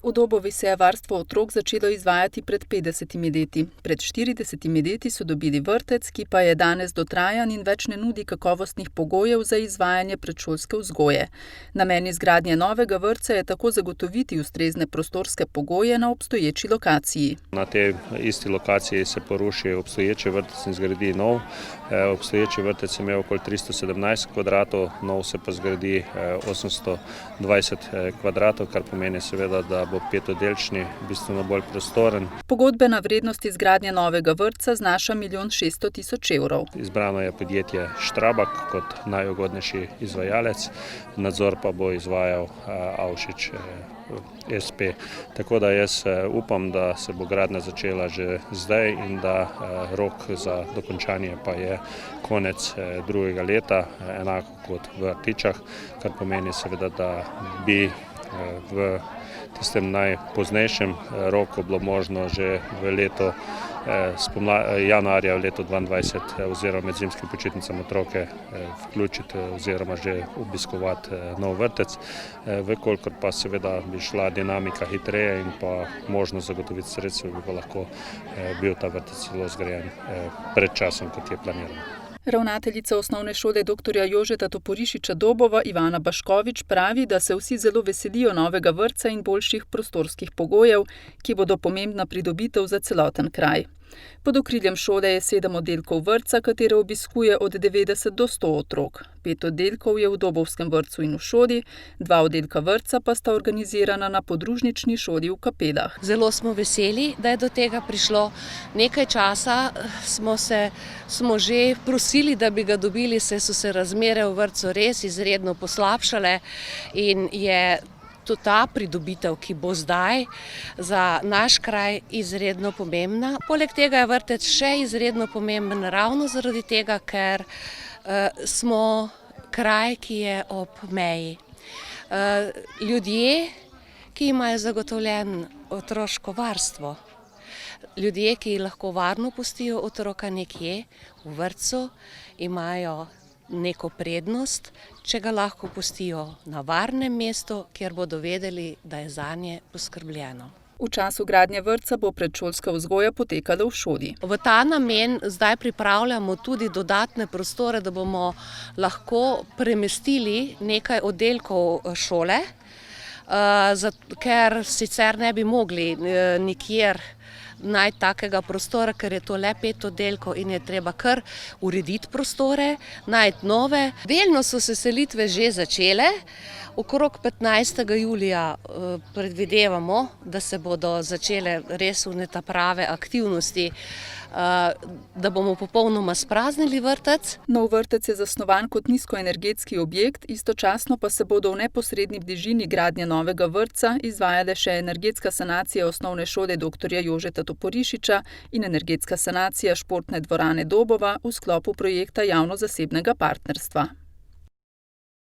V Dobovi se je varstvo otrok začelo izvajati pred 50 leti. Pred 40 leti so dobili vrtec, ki pa je danes dotrajan in več ne nudi kakovostnih pogojev za izvajanje predšolske vzgoje. Namen izgradnje novega vrtca je tako zagotoviti ustrezne prostorske pogoje na obstoječi lokaciji. Na tej isti lokaciji se poruši obstoječi vrtec in zgradi nov. Obstoječi vrtec je imel okoli 317 kvadratov, nov se pa zgradi 820 kvadratov, kar pomeni seveda, da bo petoddelčni bistveno bolj prostoren. Pogodbena vrednost izgradnje novega vrtca znaša 1 600 000 evrov. Izbrano je podjetje Štrabak kot najugodnejši izvajalec, nadzor pa bo izvajal Avšič SP. Tako da jaz upam, da se bo gradnja začela že zdaj in da rok za dokončanje pa je konec drugega leta, enako kot v Rtičah, kar pomeni seveda, da bi v tistem najpoznejšem roku bilo možno že v leto januarja v letu 2022 oziroma med zimskim počitnicami otroke vključiti oziroma že obiskovati nov vrtec. Vkolikor pa seveda bi šla dinamika hitreje in pa možnost zagotoviti sredstva, bi pa lahko bil ta vrtec celo zgrajen pred časom, kot je planirano. Ravnateljica osnovne šole dr. Jožeta Toporišiča Dobova Ivana Baškovič pravi, da se vsi zelo veselijo novega vrtca in boljših prostorskih pogojev, ki bodo pomembna pridobitev za celoten kraj. Pod okriljem šole je 7 oddelkov vrtca, katere obiskuje od 90 do 100 otrok. 5 oddelkov je v Dobovskem vrtcu in v šoli, 2 oddelka vrtca pa sta organizirana na podružnični šoli v Kapedah. Zelo smo veseli, da je do tega prišlo. Nekaj časa smo že prosili, da bi ga dobili, saj so se razmere v vrtcu res izredno poslabšale in je to ta pridobitev, ki bo zdaj za naš kraj izredno pomembna. Poleg tega je vrtec še izredno pomemben ravno zaradi tega, ker smo kraj, ki je ob meji. Ljudje, ki imajo zagotovljen otroško varstvo, ljudje, ki lahko varno pustijo otroka nekje v vrtcu, imajo neko prednost, če ga lahko pustijo na varnem mestu, kjer bodo vedeli, da je zanje poskrbljeno. V času gradnje vrtca bo predšolska vzgoja potekala v šoli. V ta namen zdaj pripravljamo tudi dodatne prostore, da bomo lahko premestili nekaj oddelkov šole, ker sicer ne bi mogli nikjer najti takega prostora, ker je to le 5 oddelkov in je treba kar urediti prostore, najti nove. Delno so se selitve že začele. Okrog 15. julija predvidevamo, da se bodo začele res ta prave aktivnosti, da bomo popolnoma spraznili vrtec. Nov vrtec je zasnovan kot nizkoenergetski objekt, istočasno pa se bodo v neposredni bližini gradnje novega vrtca izvajale še energetska sanacija osnovne šole dr. Jožeta Toporišiča in energetska sanacija športne dvorane Dobova v sklopu projekta javno-zasebnega partnerstva.